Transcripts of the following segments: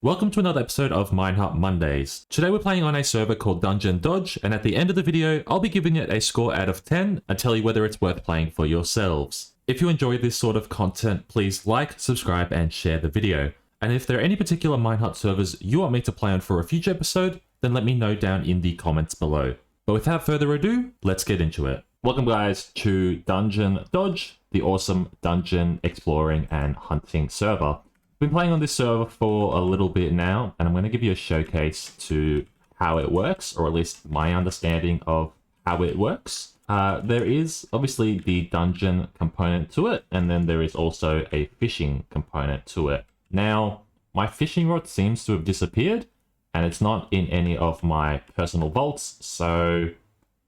Welcome to another episode of Minehut Mondays. Today we're playing on a server called DungeonDodge, and at the end of the video, I'll be giving it a score out of 10 and tell you whether it's worth playing for yourselves. If you enjoy this sort of content, please like, subscribe, and share the video. And if there are any particular Minehut servers you want me to play on for a future episode, then let me know down in the comments below. But without further ado, let's get into it. Welcome guys to DungeonDodge, the awesome dungeon exploring and hunting server. Been playing on this server for a little bit now, and I'm going to give you a showcase to how it works, or at least my understanding of how it works. There is obviously the dungeon component to it, and then there is also a fishing component to it. Now, my fishing rod seems to have disappeared, and it's not in any of my personal vaults, so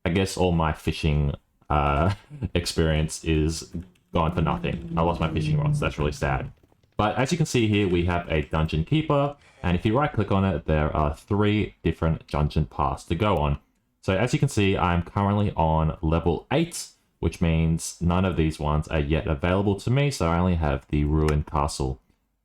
I guess all my fishing experience is gone for nothing. I lost my fishing rods, that's really sad. But as you can see here, we have a dungeon keeper, and if you right click on it, there are 3 different dungeon paths to go on. So as you can see, I'm currently on level 8, which means none of these ones are yet available to me, so I only have the Ruined Castle.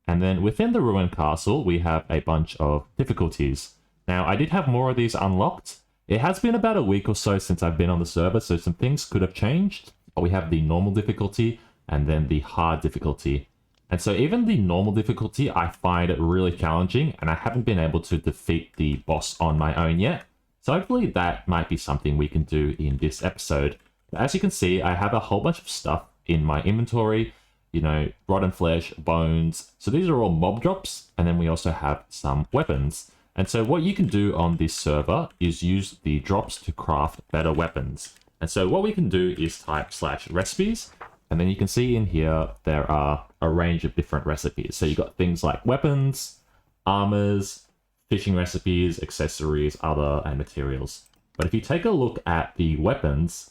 And then within the Ruined Castle, we have a bunch of difficulties. Now, I did have more of these unlocked. It has been about a week or so since I've been on the server, so some things could have changed. But we have the normal difficulty, and then the hard difficulty. And so even the normal difficulty, I find it really challenging, and I haven't been able to defeat the boss on my own yet. So hopefully that might be something we can do in this episode. But as you can see, I have a whole bunch of stuff in my inventory, you know, rotten flesh, bones. So these are all mob drops, and then we also have some weapons. And so what you can do on this server is use the drops to craft better weapons. And so what we can do is type /recipes. And then you can see in here, there are a range of different recipes. So you've got things like weapons, armors, fishing recipes, accessories, other, and materials. But if you take a look at the weapons,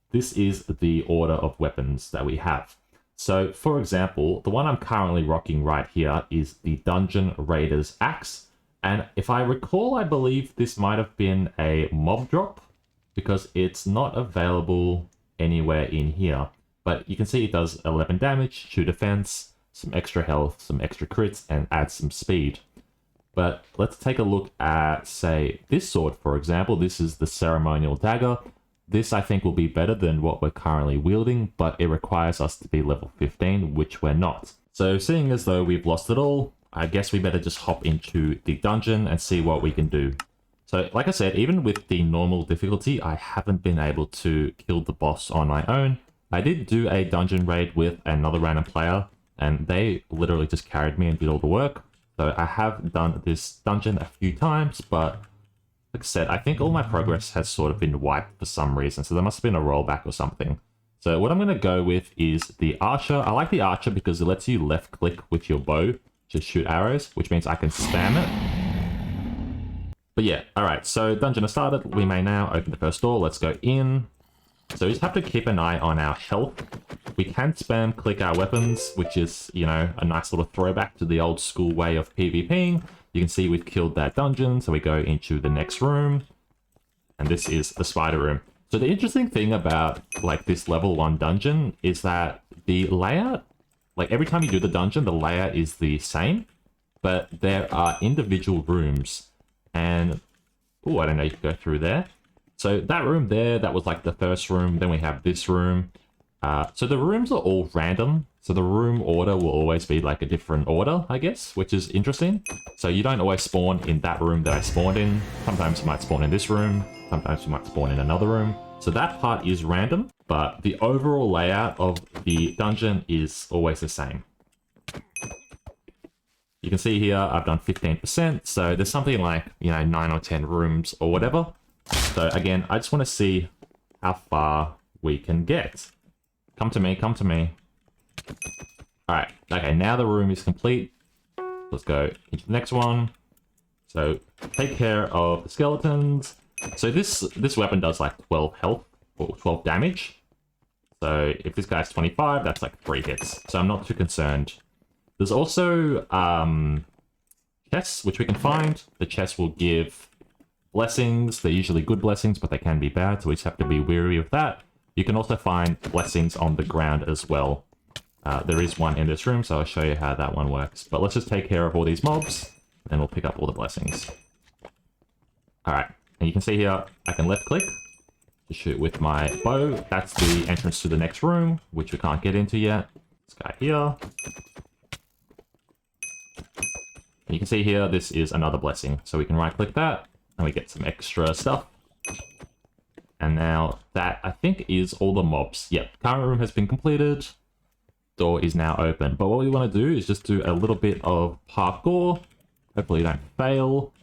this is the order of weapons that we have. So for example, the one I'm currently rocking right here is the Dungeon Raider's Axe. And if I recall, I believe this might have been a mob drop because it's not available anywhere in here. But you can see it does 11 damage, 2 defense, some extra health, some extra crits, and adds some speed. But let's take a look at, say, this sword, for example. This is the Ceremonial Dagger. This, I think, will be better than what we're currently wielding, but it requires us to be level 15, which we're not. So seeing as though we've lost it all, I guess we better just hop into the dungeon and see what we can do. So, like I said, even with the normal difficulty, I haven't been able to kill the boss on my own. I did do a dungeon raid with another random player, and they literally just carried me and did all the work. So I have done this dungeon a few times, but like I said, I think all my progress has sort of been wiped for some reason, so there must have been a rollback or something. So what I'm going to go with is the Archer. I like the Archer because it lets you left click with your bow to shoot arrows, which means I can spam it. But yeah, alright, so dungeon has started. We may now open the first door. Let's go in. So we just have to keep an eye on our health. We can spam click our weapons, which is, you know, a nice little throwback to the old school way of PvPing. You can see we've killed that dungeon, so we go into the next room. And this is the spider room. So the interesting thing about, like, this level 1 dungeon is that the layout, like, every time you do the dungeon, the layout is the same. But there are individual rooms. And, oh, I don't know, you can go through there. So that room there, that was like the first room. Then we have this room. So the rooms are all random. So the room order will always be like a different order, I guess, which is interesting. So you don't always spawn in that room that I spawned in. Sometimes you might spawn in this room. Sometimes you might spawn in another room. So that part is random, but the overall layout of the dungeon is always the same. You can see here, I've done 15%. So there's something like, you know, 9 or 10 rooms or whatever. So again, I just want to see how far we can get. Come to me, come to me. Alright, okay, now the room is complete. Let's go into the next one. So, take care of the skeletons. So this weapon does like 12 health, or 12 damage. So if this guy's 25, that's like 3 hits. So I'm not too concerned. There's also chests, which we can find. The chests will give blessings. They're usually good blessings, but they can be bad, so we just have to be wary of that. You can also find blessings on the ground as well. There is one in this room, so I'll show you how that one works. But let's just take care of all these mobs. and we'll pick up all the blessings. Alright, and you can see here, I can left click to shoot with my bow. That's the entrance to the next room, which we can't get into yet. This guy here. And you can see here, this is another blessing. So we can right click that, and we get some extra stuff. And now that, I think, is all the mobs. Yep, current room has been completed. Door is now open. But what we want to do is just do a little bit of parkour. Hopefully you don't fail.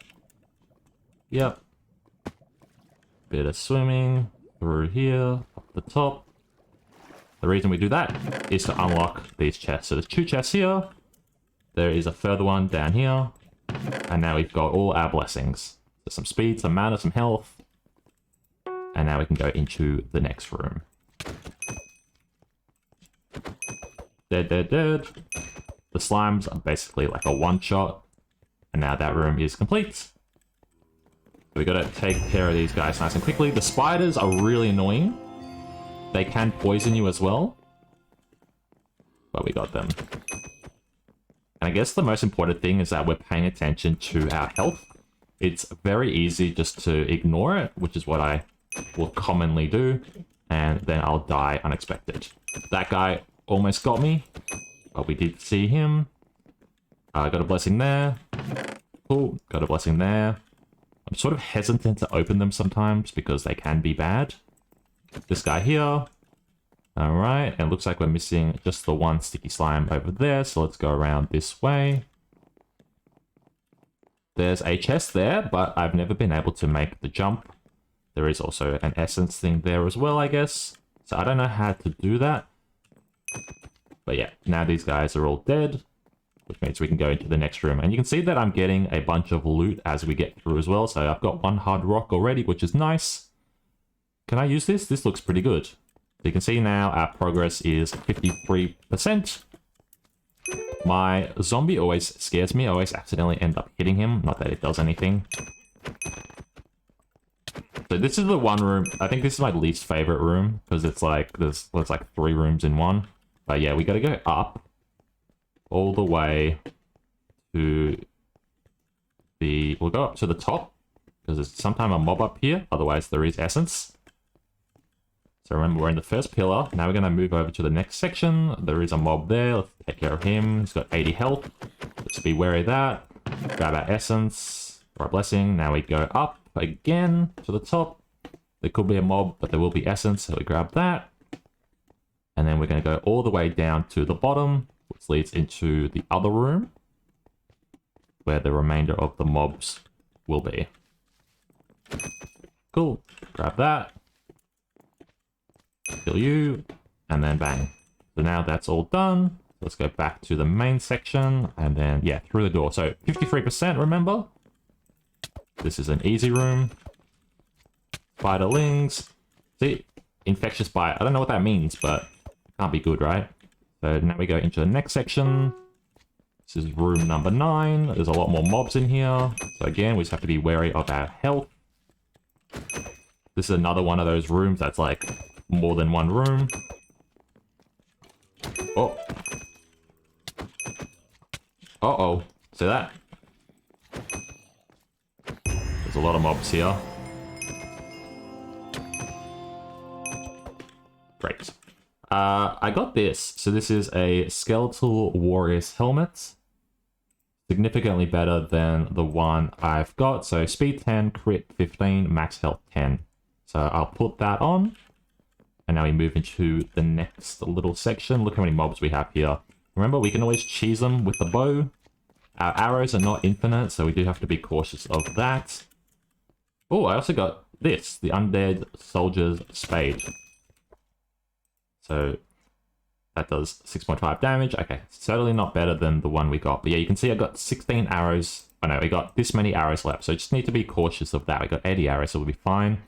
Yep. Bit of swimming through here, up the top. The reason we do that is to unlock these chests. So there's 2 chests here. There is a further one down here. And now we've got all our blessings. So some speed, some mana, some health. And now we can go into the next room. Dead, dead, dead. The slimes are basically like a one-shot. And now that room is complete. So we gotta take care of these guys nice and quickly. The spiders are really annoying. They can poison you as well. But we got them. And I guess the most important thing is that we're paying attention to our health. It's very easy just to ignore it, which is what I will commonly do. And then I'll die unexpected. That guy almost got me, but we did see him. Got a blessing there. Cool, got a blessing there. I'm sort of hesitant to open them sometimes because they can be bad. This guy here. Alright, and it looks like we're missing just the one sticky slime over there, so let's go around this way. There's a chest there, but I've never been able to make the jump. There is also an essence thing there as well, I guess. So I don't know how to do that. But yeah, now these guys are all dead, which means we can go into the next room. And you can see that I'm getting a bunch of loot as we get through as well. So I've got 1 hard rock already, which is nice. Can I use this? This looks pretty good. So you can see now our progress is 53%. My zombie always scares me. I always accidentally end up hitting him. Not that it does anything. So this is the one room. I think this is my least favorite room because it's like there's like 3 rooms in one. But yeah, we got to go up all the way to the. We'll go up to the top because there's sometimes a mob up here. Otherwise, there is essence. So remember, we're in the first pillar. Now we're going to move over to the next section. There is a mob there. Let's take care of him. He's got 80 health. Let's be wary of that. Grab our essence or our blessing. Now we go up again to the top. There could be a mob, but there will be essence. So we grab that. And then we're going to go all the way down to the bottom, which leads into the other room where the remainder of the mobs will be. Cool. Grab that. Kill you. And then bang. So now that's all done. Let's go back to the main section. And then, yeah, through the door. So 53%, remember? This is an easy room. Spiderlings. See? Infectious bite. I don't know what that means, but it can't be good, right? So now we go into the next section. This is room number 9. There's a lot more mobs in here. So again, we just have to be wary of our health. This is another one of those rooms that's like more than one room. Oh. Uh-oh. See that? There's a lot of mobs here. Great. I got this. So this is a Skeletal Warrior's helmet. Significantly better than the one I've got. So speed 10, crit 15, max health 10. So I'll put that on. And now we move into the next little section. Look how many mobs we have here. Remember, we can always cheese them with the bow. Our arrows are not infinite, so we do have to be cautious of that. Oh, I also got this, the Undead Soldier's Spade. So that does 6.5 damage. Okay, certainly not better than the one we got. But yeah, you can see I got 16 arrows. Oh no, we got this many arrows left. So just need to be cautious of that. We got 80 arrows, so we'll be fine.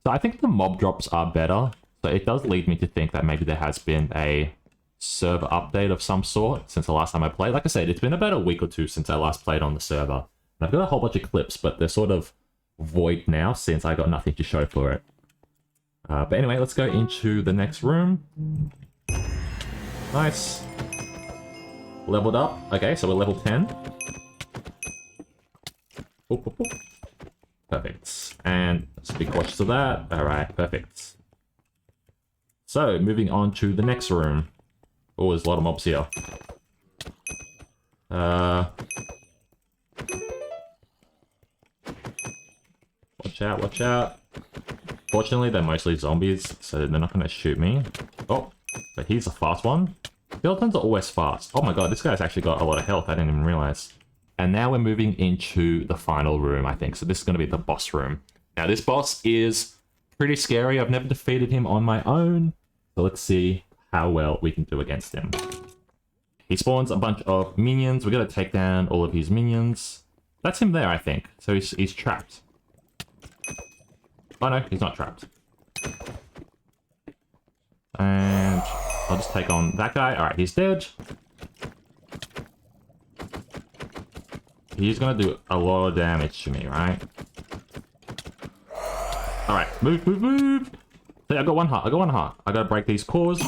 So I think the mob drops are better. So it does lead me to think that maybe there has been a server update of some sort since the last time I played. Like I said, it's been about a week or 2 since I last played on the server. And I've got a whole bunch of clips, but they're sort of void now since I got nothing to show for it. But anyway, let's go into the next room. Nice. Leveled up. Okay, so we're level 10. Boop, boop, boop. Perfect. And let's be cautious of that. Alright, perfect. So, moving on to the next room. Oh, there's a lot of mobs here. Watch out, watch out. Fortunately, they're mostly zombies, so they're not going to shoot me. Oh, but he's a fast one. Skeletons are always fast. Oh my god, this guy's actually got a lot of health. I didn't even realize. And now we're moving into the final room, I think. So this is going to be the boss room. Now, this boss is pretty scary. I've never defeated him on my own. So let's see how well we can do against him. He spawns a bunch of minions. We got to take down all of his minions. That's him there, I think. So he's trapped. Oh no, he's not trapped. And I'll just take on that guy. Alright, he's dead. He's gonna do a lot of damage to me, right? Alright, move, move, move! See, I got one heart, I got one heart. I gotta break these cores.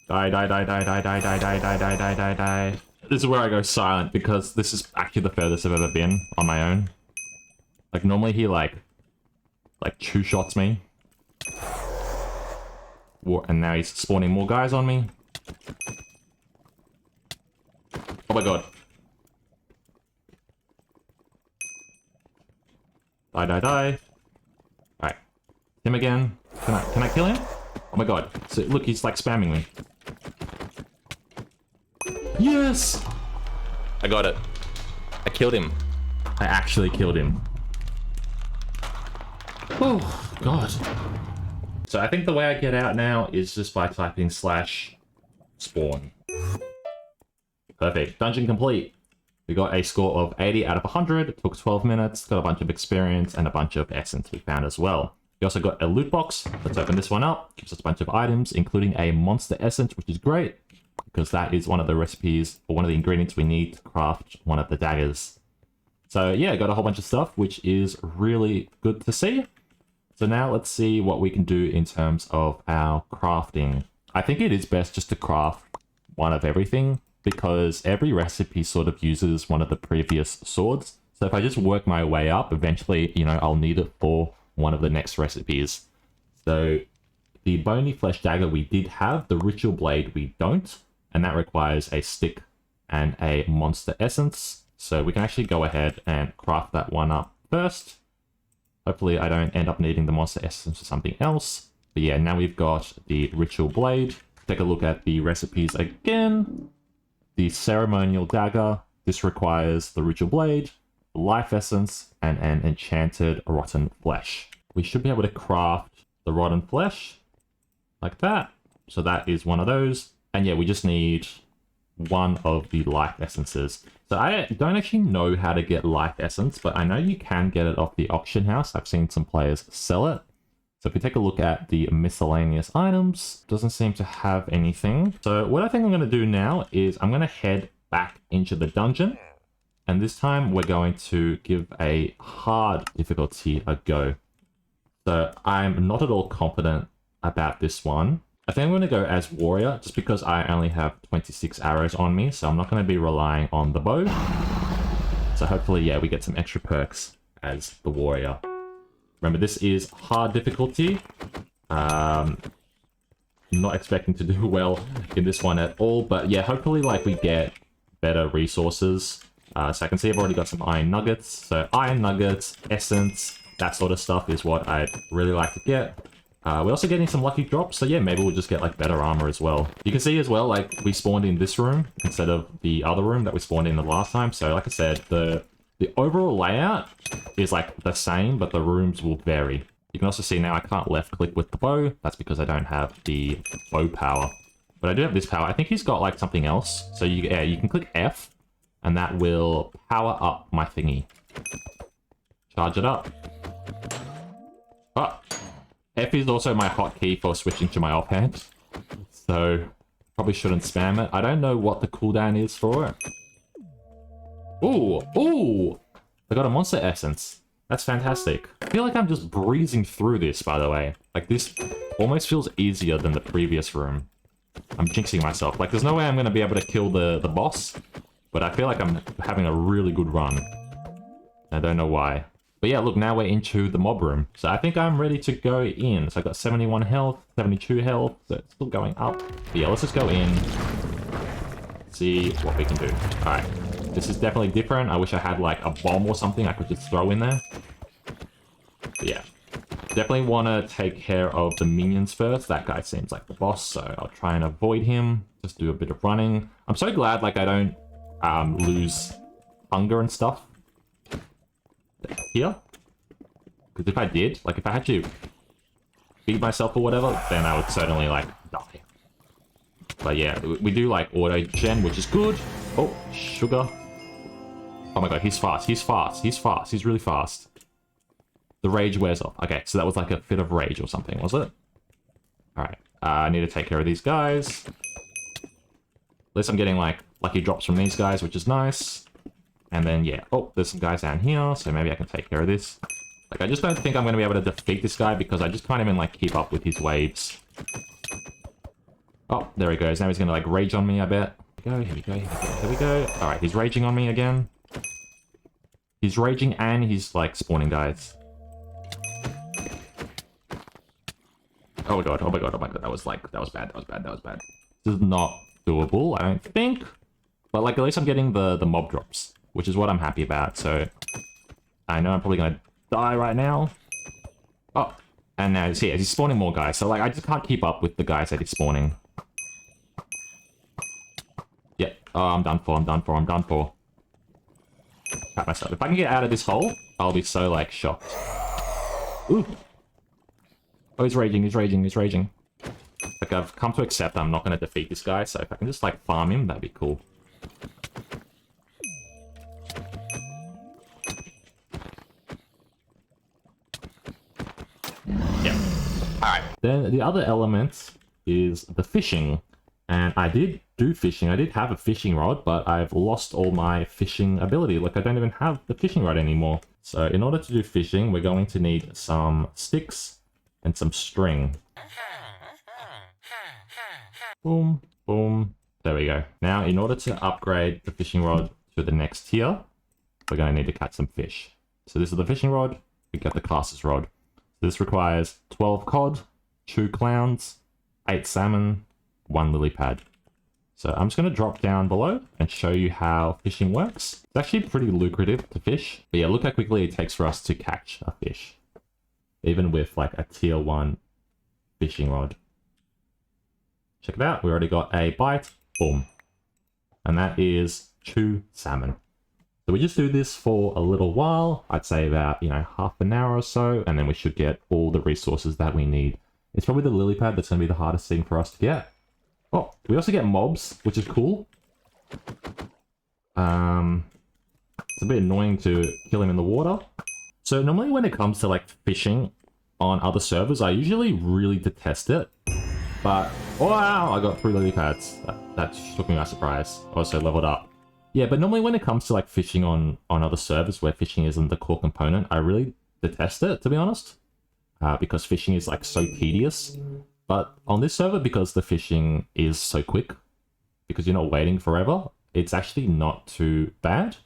Die, die, die, die, die, die, die, die, die, die, die, die, die. This is where I go silent, because this is actually the furthest I've ever been on my own. Like, normally he, like two-shots me. And now he's spawning more guys on me. Oh my god. Die, die, die. Alright. Him again. Can I kill him? Oh my god. So, look, he's like spamming me. Yes! I got it. I killed him. I actually killed him. Oh, god. So I think the way I get out now is just by typing /spawn. Perfect. Dungeon complete. We got a score of 80 out of 100. It took 12 minutes. Got a bunch of experience and a bunch of essence we found as well. We also got a loot box. Let's open this one up. Gives us a bunch of items, including a monster essence, which is great, because that is one of the recipes, or one of the ingredients we need to craft one of the daggers. So yeah, got a whole bunch of stuff, which is really good to see. So now let's see what we can do in terms of our crafting. I think it is best just to craft one of everything, because every recipe sort of uses one of the previous swords. So if I just work my way up, eventually, you know, I'll need it for one of the next recipes. So the bony flesh dagger we did have, the ritual blade we don't, and that requires a stick and a monster essence. So we can actually go ahead and craft that one up first. Hopefully I don't end up needing the monster essence or something else. But yeah, now we've got the ritual blade. Take a look at the recipes again. The ceremonial dagger. This requires the ritual blade, life essence, and an enchanted rotten flesh. We should be able to craft the rotten flesh like that. So that is one of those. And yeah, we just need one of the life essences. So I don't actually know how to get life essence, but I know you can get it off the auction house. I've seen some players sell it. So if we take a look at the miscellaneous items, doesn't seem to have anything. So what I think I'm going to do now is I'm going to head back into the dungeon. And this time we're going to give a hard difficulty a go. So I'm not at all confident about this one. I think I'm going to go as warrior, just because I only have 26 arrows on me, so I'm not going to be relying on the bow. So hopefully, yeah, we get some extra perks as the warrior. Remember, this is hard difficulty. Not expecting to do well in this one at all, but yeah, hopefully, like, we get better resources. So I can see I've already got some iron nuggets. So iron nuggets, essence, that sort of stuff is what I'd really like to get. We're also getting some lucky drops, so yeah, maybe we'll just get like better armor as well. You can see as well, like, we spawned in this room instead of the other room that we spawned in the last time. So like I said, the overall layout is like the same, but the rooms will vary. You can also see now I can't left click with the bow. That's because I don't have the bow power. But I do have this power. I think he's got like something else. So you can click F and that will power up my thingy. Charge it up. Oh. F is also my hotkey for switching to my offhand, so probably shouldn't spam it. I don't know what the cooldown is for it. Ooh, ooh! I got a monster essence. That's fantastic. I feel like I'm just breezing through this, by the way. Like, this almost feels easier than the previous room. I'm jinxing myself. Like, there's no way I'm going to be able to kill the boss. But I feel like I'm having a really good run. I don't know why. But yeah, look, now we're into the mob room. So I think I'm ready to go in. So I got 71 health, 72 health. So it's still going up. But yeah, let's just go in. See what we can do. Alright. This is definitely different. I wish I had like a bomb or something I could just throw in there. But yeah. Definitely want to take care of the minions first. That guy seems like the boss, so I'll try and avoid him. Just do a bit of running. I'm so glad like I don't lose hunger and stuff here. Because if I did, like if I had to feed myself or whatever, then I would certainly like die. But yeah, we do like auto gen, which is good. Oh, sugar. Oh my god, he's fast. He's fast. He's fast. He's really fast. The rage wears off. Okay, so that was like a fit of rage or something, was it? Alright, I need to take care of these guys. At least I'm getting like lucky drops from these guys, which is nice. And then, yeah. Oh, there's some guys down here, so maybe I can take care of this. Like, I just don't think I'm going to be able to defeat this guy because I just can't even like keep up with his waves. Oh, there he goes. Now he's going to like rage on me, I bet. Here we go, here we go, here we go. Alright, he's raging on me again. He's raging and he's like spawning guys. Oh my god, oh my god, oh my god, that was bad, that was bad, that was bad. This is not doable, I don't think. But like, at least I'm getting the mob drops, which is what I'm happy about, so... I know I'm probably gonna die right now. Oh, and now he's spawning more guys, so like, I just can't keep up with the guys that he's spawning. Yeah, oh, I'm done for, I'm done for, I'm done for. Pat myself. If I can get out of this hole, I'll be so like, shocked. Ooh! Oh, he's raging, he's raging, he's raging. Like, I've come to accept I'm not going to defeat this guy, so if I can just, like, farm him, that'd be cool. Yeah. Alright. Then the other element is the fishing. And I did do fishing. I did have a fishing rod, but I've lost all my fishing ability. Like, I don't even have the fishing rod anymore. So in order to do fishing, we're going to need some sticks and some string. Boom, boom. There we go. Now, in order to upgrade the fishing rod to the next tier, we're going to need to catch some fish. So this is the fishing rod. We get the caster's rod. So this requires 12 cod, 2 clowns, 8 salmon, 1 lily pad. So I'm just going to drop down below and show you how fishing works. It's actually pretty lucrative to fish. But yeah, look how quickly it takes for us to catch a fish. Even with like a tier 1 fishing rod. Check it out. We already got a bite. Boom. And that is 2 salmon. So we just do this for a little while. I'd say about, half an hour or so. And then we should get all the resources that we need. It's probably the lily pad that's going to be the hardest thing for us to get. Oh, we also get mobs, which is cool. It's a bit annoying to kill him in the water. So normally when it comes to like fishing on other servers, I usually really detest it. But, oh wow, I got 3 lily pads. That took me by surprise. Also leveled up. Yeah, but normally when it comes to like fishing on other servers where fishing isn't the core component, I really detest it, to be honest. Because fishing is like so tedious. But on this server, because the fishing is so quick, because you're not waiting forever, it's actually not too bad.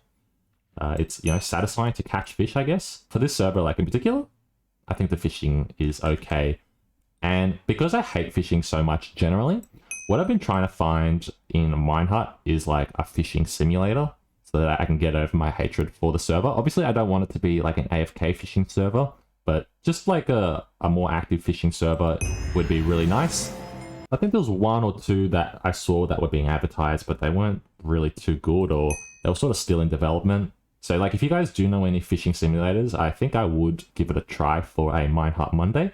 It's, satisfying to catch fish, I guess. For this server, like in particular, I think the fishing is okay. And because I hate fishing so much generally, what I've been trying to find in Minehut is like a fishing simulator so that I can get over my hatred for the server. Obviously, I don't want it to be like an AFK fishing server, but just like a more active fishing server would be really nice. I think there was 1 or 2 that I saw that were being advertised, but they weren't really too good, or they were sort of still in development. So like, if you guys do know any fishing simulators, I think I would give it a try for a Minehut Monday.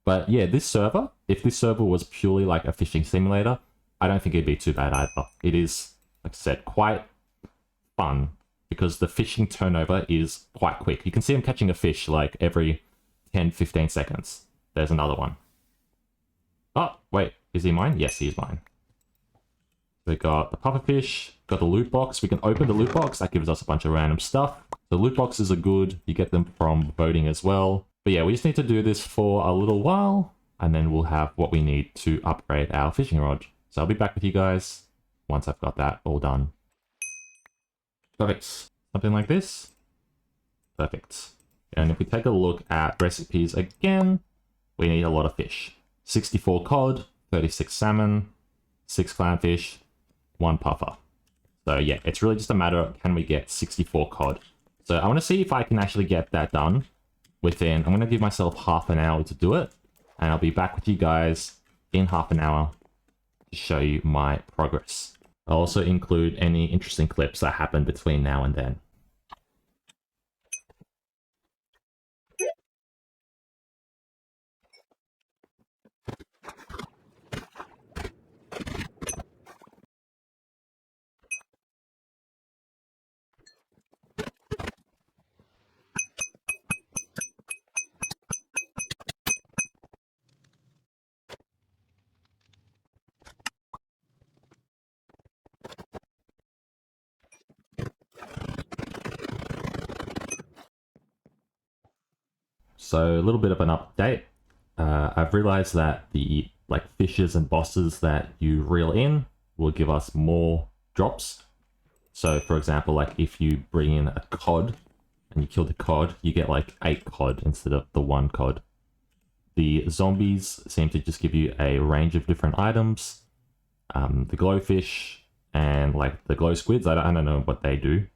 But yeah, this server, if this server was purely like a fishing simulator, I don't think it'd be too bad either. It is, like I said, quite fun because the fishing turnover is quite quick. You can see him catching a fish like every 10-15 seconds. There's another one. Oh, wait, is he mine? Yes, he is mine. We got the pufferfish, got the loot box. We can open the loot box. That gives us a bunch of random stuff. The loot boxes are good. You get them from voting as well. But yeah, we just need to do this for a little while, and then we'll have what we need to upgrade our fishing rod. So I'll be back with you guys once I've got that all done. Perfect. Something like this. Perfect. And if we take a look at recipes again, we need a lot of fish. 64 cod, 36 salmon, 6 clownfish, 1 puffer. So yeah, it's really just a matter of can we get 64 cod. So I want to see if I can actually get that done within, I'm going to give myself half an hour to do it. And I'll be back with you guys in half an hour to show you my progress. I'll also include any interesting clips that happen between now and then. So a little bit of an update. I've realized that the fishes and bosses that you reel in will give us more drops. So for example, like if you bring in a cod and you kill the cod, you get like 8 cod instead of the 1 cod. The zombies seem to just give you a range of different items. The glowfish and like the glow squids, I don't know what they do.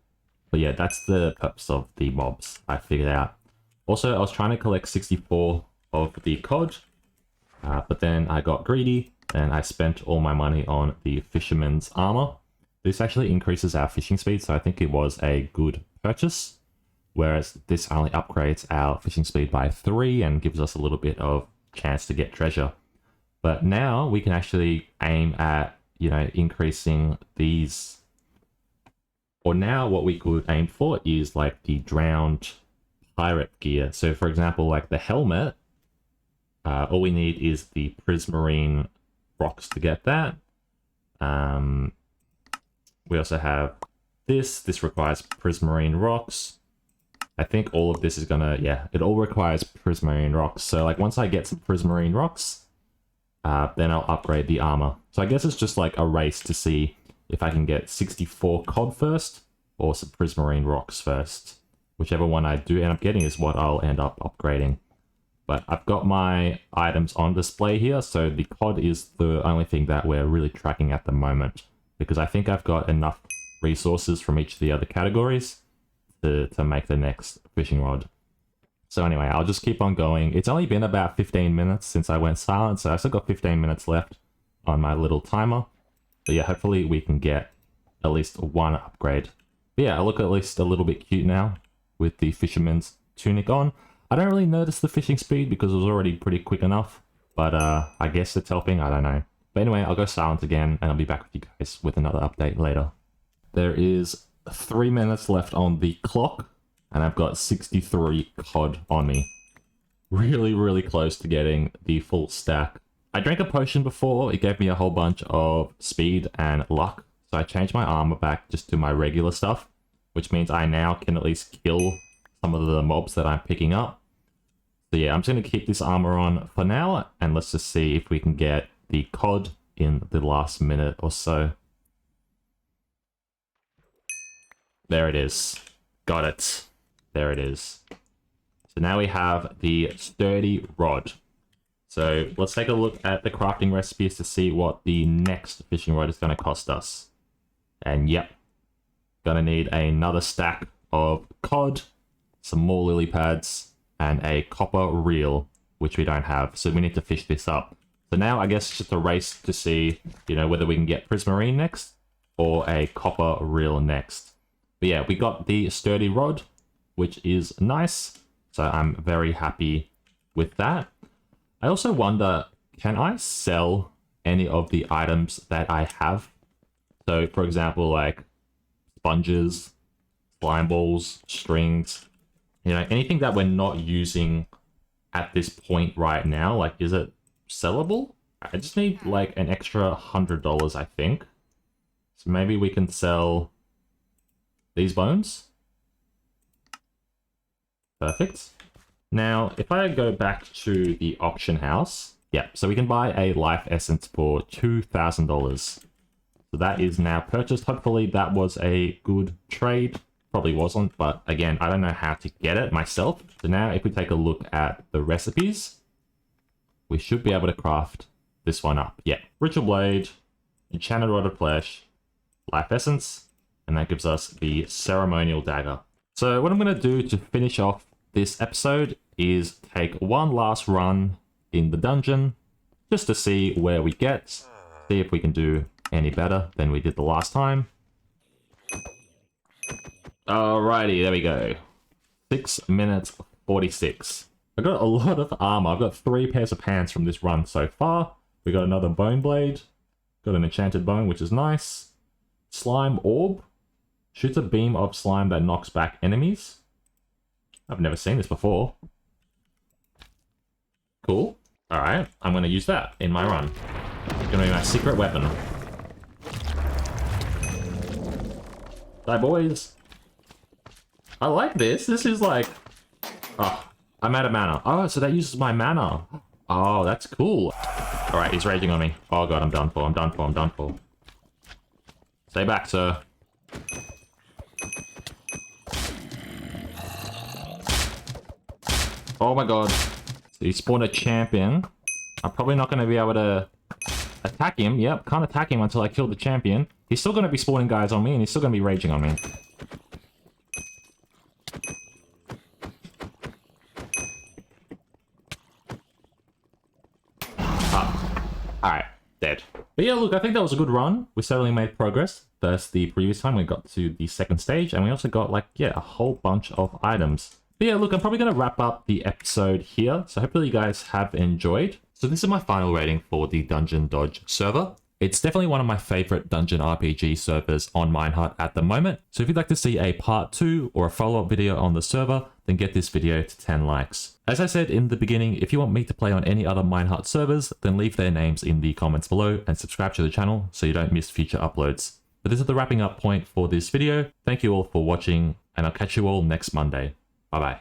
But yeah, that's the purpose of the mobs I figured out. Also, I was trying to collect 64 of the cod, but then I got greedy and I spent all my money on the fisherman's armor. This actually increases our fishing speed, so I think it was a good purchase. Whereas this only upgrades our fishing speed by 3 and gives us a little bit of chance to get treasure. But now we can actually aim at, you know, increasing these. Or now what we could aim for is like the drowned pirate gear. So for example, like the helmet, all we need is the prismarine rocks to get that. We also have this requires prismarine rocks. I think all of this is gonna, yeah, it all requires prismarine rocks. So like once I get some prismarine rocks, then I'll upgrade the armor. So I guess it's just like a race to see if I can get 64 cod first or some prismarine rocks first. Whichever one I do end up getting is what I'll end up upgrading. But I've got my items on display here, so the cod is the only thing that we're really tracking at the moment. Because I think I've got enough resources from each of the other categories to make the next fishing rod. So anyway, I'll just keep on going. It's only been about 15 minutes since I went silent, so I still got 15 minutes left on my little timer. But yeah, hopefully we can get at least 1 upgrade. But yeah, I look at least a little bit cute now with the fisherman's tunic on. I don't really notice the fishing speed because it was already pretty quick enough, but I guess it's helping, I don't know. But anyway, I'll go silent again and I'll be back with you guys with another update later. There is 3 minutes left on the clock and I've got 63 cod on me. Really, really close to getting the full stack. I drank a potion before, it gave me a whole bunch of speed and luck, so I changed my armor back just to my regular stuff, which means I now can at least kill some of the mobs that I'm picking up. So yeah, I'm just going to keep this armor on for now, and let's just see if we can get the cod in the last minute or so. There it is. Got it. There it is. So now we have the sturdy rod. So let's take a look at the crafting recipes to see what the next fishing rod is going to cost us. And yep, gonna need another stack of cod, some more lily pads, and a copper reel, which we don't have, so we need to fish this up. So now I guess it's just a race to see, you know, whether we can get prismarine next or a copper reel next. But yeah, we got the sturdy rod, which is nice, so I'm very happy with that. I also wonder, can I sell any of the items that I have? So for example, like sponges, slime balls, strings, you know, anything that we're not using at this point right now, like, is it sellable? I just need like an extra $100, I think. So maybe we can sell these bones. Perfect. Now, if I go back to the auction house, Yeah, so we can buy a life essence for $2,000. So that is now purchased. Hopefully that was a good trade. Probably wasn't, but again, I don't know how to get it myself. So now if we take a look at the recipes, we should be able to craft this one up. Yeah, Ritual Blade, Enchanted Rod of Flesh, Life Essence, and that gives us the Ceremonial Dagger. So what I'm going to do to finish off this episode is take one last run in the dungeon, just to see where we get, see if we can do any better than we did the last time. Alrighty, there we go. 6 minutes 46. I got a lot of armor. I've got 3 pairs of pants from this run so far. We got another bone blade. Got an enchanted bone, which is nice. Slime orb. Shoots a beam of slime that knocks back enemies. I've never seen this before. Cool. Alright, I'm going to use that in my run. It's going to be my secret weapon. Die, boys. I like this. This is like... Oh, I'm out of mana. Oh, so that uses my mana. Oh, that's cool. Alright, he's raging on me. Oh god, I'm done for. I'm done for. I'm done for. Stay back, sir. Oh my god. So he spawned a champion. I'm probably not going to be able to attack him. Yep, can't attack him until I kill the champion. He's still going to be spawning guys on me, and he's still going to be raging on me. Alright, dead. But yeah, look, I think that was a good run. We certainly made progress. Versus the previous time we got to the second stage, and we also got, like, yeah, a whole bunch of items. But yeah, look, I'm probably going to wrap up the episode here. So hopefully you guys have enjoyed. So this is my final rating for the DungeonDodge server. It's definitely one of my favorite dungeon RPG servers on Minehut at the moment. So if you'd like to see a part 2 or a follow-up video on the server, then get this video to 10 likes. As I said in the beginning, if you want me to play on any other Minehut servers, then leave their names in the comments below and subscribe to the channel so you don't miss future uploads. But this is the wrapping up point for this video. Thank you all for watching, and I'll catch you all next Monday. Bye bye.